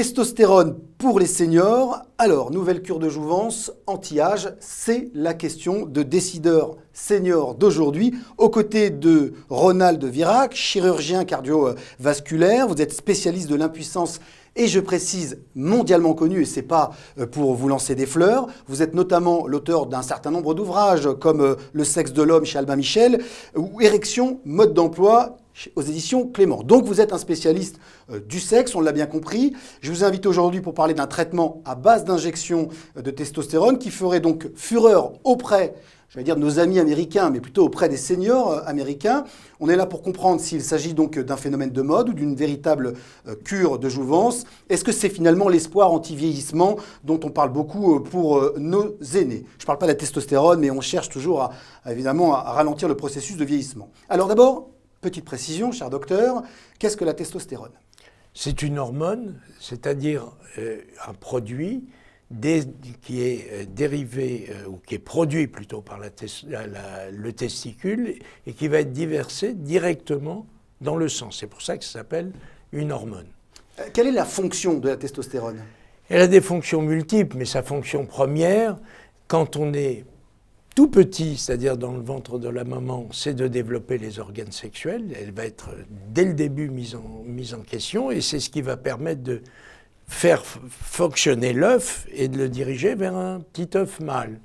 Testostérone pour les seniors. Alors, nouvelle cure de jouvence, anti-âge, c'est la question de décideurs seniors d'aujourd'hui. Aux côtés de Ronald Virac, chirurgien cardiovasculaire, vous êtes spécialiste de l'impuissance et je précise mondialement connu, et c'est pas pour vous lancer des fleurs. Vous êtes notamment l'auteur d'un certain nombre d'ouvrages comme Le sexe de l'homme chez Albin Michel ou Érection, mode d'emploi aux éditions Clément. Donc vous êtes un spécialiste du sexe, on l'a bien compris. Je vous invite aujourd'hui pour parler d'un traitement à base d'injection de testostérone qui ferait donc fureur auprès, je vais dire de nos amis américains, mais plutôt auprès des seniors américains. On est là pour comprendre s'il s'agit donc d'un phénomène de mode ou d'une véritable cure de jouvence. Est-ce que c'est finalement l'espoir anti-vieillissement dont on parle beaucoup pour nos aînés? Je ne parle pas de la testostérone, mais on cherche toujours évidemment à ralentir le processus de vieillissement. Alors d'abord, petite précision, cher docteur, qu'est-ce que la testostérone? C'est une hormone, c'est-à-dire un produit qui est dérivé, ou qui est produit plutôt par le testicule et qui va être déversé directement dans le sang. C'est pour ça que ça s'appelle une hormone. Quelle est la fonction de la testostérone? Elle a des fonctions multiples, mais sa fonction première, quand on est tout petit, c'est-à-dire dans le ventre de la maman, c'est de développer les organes sexuels. Elle va être dès le début mise en question et c'est ce qui va permettre de faire fonctionner l'œuf et de le diriger vers un petit œuf mâle.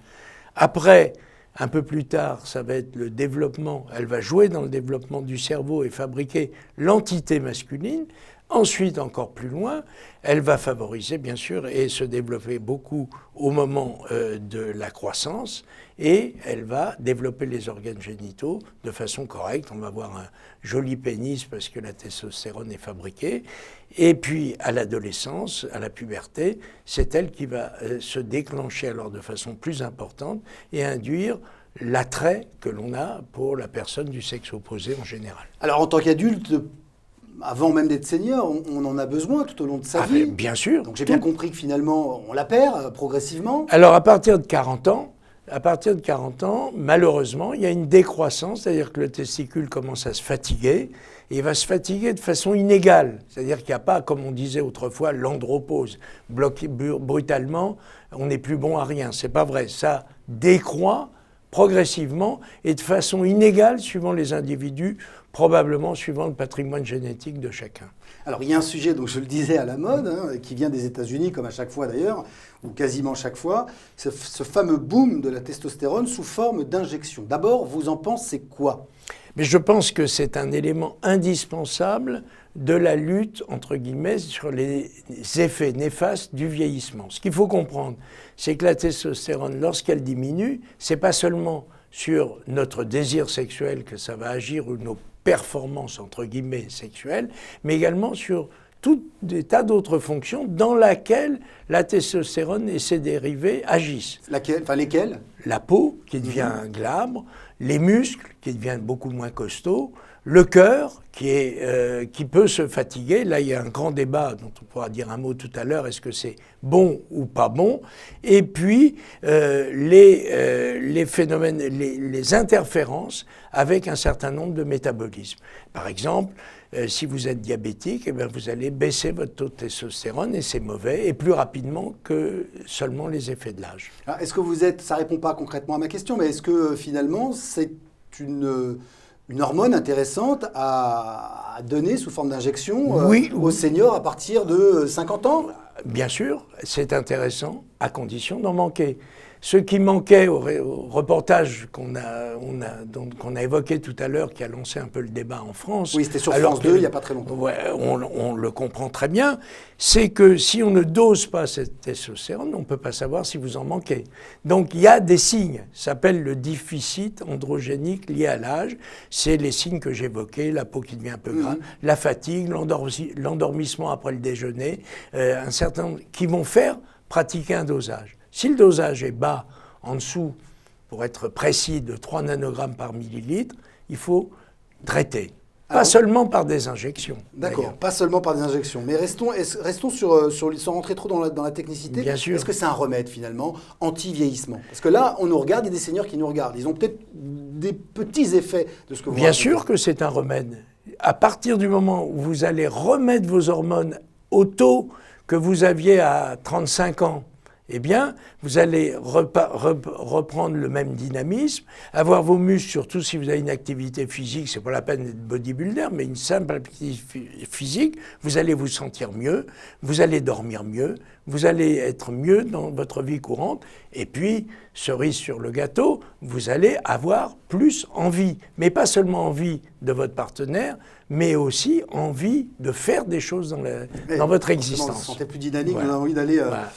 Après, un peu plus tard, ça va être le développement. Elle va jouer dans le développement du cerveau et fabriquer l'entité masculine. Ensuite, encore plus loin, elle va favoriser, bien sûr, et se développer beaucoup au moment de la croissance, et elle va développer les organes génitaux de façon correcte. On va avoir un joli pénis parce que la testostérone est fabriquée. Et puis, à l'adolescence, à la puberté, c'est elle qui va se déclencher alors de façon plus importante et induire l'attrait que l'on a pour la personne du sexe opposé en général. Alors, en tant qu'adulte, avant même d'être senior, on en a besoin tout au long de sa vie. Bien sûr. Donc j'ai bien compris que finalement, on la perd progressivement. Alors à partir de 40 ans, malheureusement, il y a une décroissance, c'est-à-dire que le testicule commence à se fatiguer, et il va se fatiguer de façon inégale. C'est-à-dire qu'il n'y a pas, comme on disait autrefois, l'andropause. Brutalement, on n'est plus bon à rien. C'est pas vrai. Ça décroît progressivement et de façon inégale suivant les individus, probablement suivant le patrimoine génétique de chacun. Alors il y a un sujet, donc je le disais, à la mode, qui vient des États-Unis, comme à chaque fois d'ailleurs, ou quasiment chaque fois, ce fameux boom de la testostérone sous forme d'injection. D'abord, vous en pensez quoi? Mais je pense que c'est un élément indispensable de la lutte, entre guillemets, sur les effets néfastes du vieillissement. Ce qu'il faut comprendre, c'est que la testostérone, lorsqu'elle diminue, c'est pas seulement sur notre désir sexuel que ça va agir ou nos performances, entre guillemets, sexuelles, mais également sur tout des tas d'autres fonctions dans lesquelles la testostérone et ses dérivés agissent. Lesquelles? La peau, qui devient glabre, les muscles, qui deviennent beaucoup moins costauds, le cœur, qui peut se fatiguer. Là, il y a un grand débat dont on pourra dire un mot tout à l'heure. Est-ce que c'est bon ou pas bon? Et puis, les phénomènes, les interférences avec un certain nombre de métabolismes. Par exemple, si vous êtes diabétique, eh bien, vous allez baisser votre taux de testostérone et c'est mauvais, et plus rapidement que seulement les effets de l'âge. Est-ce que vous êtes, ça ne répond pas concrètement à ma question, mais est-ce que finalement c'est une hormone intéressante à donner sous forme d'injection aux seniors à partir de 50 ans? Bien sûr, c'est intéressant, à condition d'en manquer. Ce qui manquait au reportage qu'on a évoqué tout à l'heure, qui a lancé un peu le débat en France. Oui, c'était sur France 2 il n'y a pas très longtemps. Ouais, on le comprend très bien. C'est que si on ne dose pas cette testostérone, on ne peut pas savoir si vous en manquez. Donc il y a des signes. Ça s'appelle le déficit androgénique lié à l'âge. C'est les signes que j'évoquais, la peau qui devient un peu grasse, la fatigue, l'endormissement après le déjeuner, un certain qui vont faire pratiquer un dosage. Si le dosage est bas, en dessous, pour être précis, de 3 nanogrammes par millilitre, il faut traiter. Pas seulement par des injections. D'accord, pas seulement par des injections. Mais restons sans rentrer trop dans la technicité. Bien sûr. Est-ce que c'est un remède finalement anti-vieillissement? Parce que là, on nous regarde, il y a des seniors qui nous regardent. Ils ont peut-être des petits effets de ce que vous Bien racontez. sûr que c'est un remède. À partir du moment où vous allez remettre vos hormones au taux que vous aviez à 35 ans, eh bien, vous allez reprendre le même dynamisme, avoir vos muscles, surtout si vous avez une activité physique, c'est pas la peine d'être bodybuilder, mais une simple activité physique, vous allez vous sentir mieux, vous allez dormir mieux, vous allez être mieux dans votre vie courante, et puis, cerise sur le gâteau, vous allez avoir plus envie, mais pas seulement envie de votre partenaire, mais aussi envie de faire des choses dans votre existence. Vous vous sentez plus dynamique, Voilà. vous avez envie d'aller... Voilà.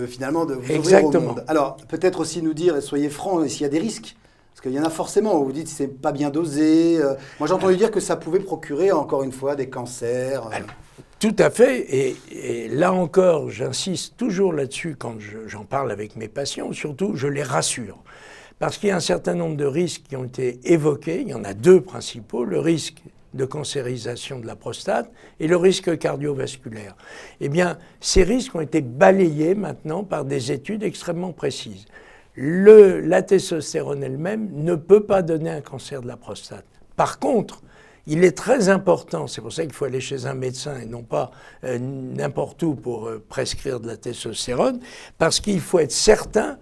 Finalement de vous Exactement. ouvrir au monde. Alors, peut-être aussi nous dire, et soyez francs, s'il y a des risques. Parce qu'il y en a forcément, vous dites c'est pas bien dosé. Moi, j'ai entendu dire que ça pouvait procurer, encore une fois, des cancers. Alors, tout à fait. Et là encore, j'insiste toujours là-dessus quand j'en parle avec mes patients. Surtout, je les rassure. Parce qu'il y a un certain nombre de risques qui ont été évoqués. Il y en a deux principaux. Le risque de cancérisation de la prostate et le risque cardiovasculaire. Eh bien, ces risques ont été balayés maintenant par des études extrêmement précises. La testostérone elle-même ne peut pas donner un cancer de la prostate. Par contre, il est très important, c'est pour ça qu'il faut aller chez un médecin et non pas n'importe où pour prescrire de la testostérone, parce qu'il faut être certain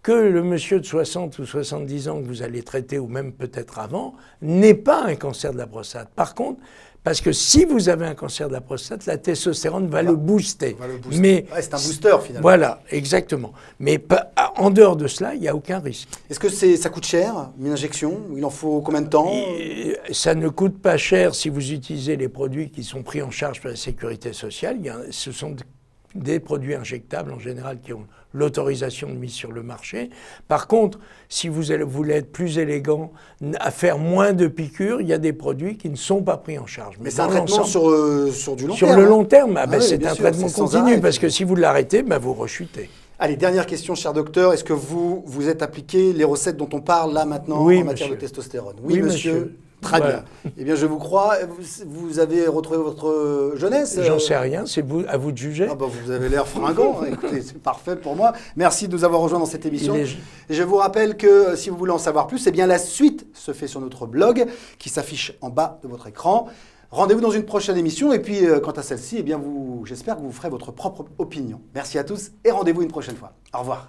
que le monsieur de 60 ou 70 ans que vous allez traiter, ou même peut-être avant, n'ait pas un cancer de la prostate. Par contre, parce que si vous avez un cancer de la prostate, la testostérone va le booster. Mais c'est un booster finalement. Voilà, exactement. Mais en dehors de cela, il n'y a aucun risque. Est-ce que ça coûte cher, une injection? Il en faut combien de temps? Ça ne coûte pas cher si vous utilisez les produits qui sont pris en charge par la sécurité sociale. Ce sont des produits injectables en général qui ont l'autorisation de mise sur le marché. Par contre, si vous voulez être plus élégant, à faire moins de piqûres, il y a des produits qui ne sont pas pris en charge. Mais c'est un traitement sur du long terme. Sur le long terme, oui, c'est un traitement continu, parce que si vous l'arrêtez, vous rechutez. Allez, dernière question, cher docteur. Est-ce que vous êtes appliqué les recettes dont on parle là maintenant en matière de testostérone? Oui, monsieur. Très bien. Eh bien, je vous crois. Vous avez retrouvé votre jeunesse? J'en sais rien, c'est à vous de juger. Ah bah, vous avez l'air fringant. Écoutez, c'est parfait pour moi. Merci de nous avoir rejoints dans cette émission. Et je vous rappelle que si vous voulez en savoir plus, eh bien, la suite se fait sur notre blog qui s'affiche en bas de votre écran. Rendez-vous dans une prochaine émission. Et puis, quant à celle-ci, eh bien, j'espère que vous ferez votre propre opinion. Merci à tous et rendez-vous une prochaine fois. Au revoir.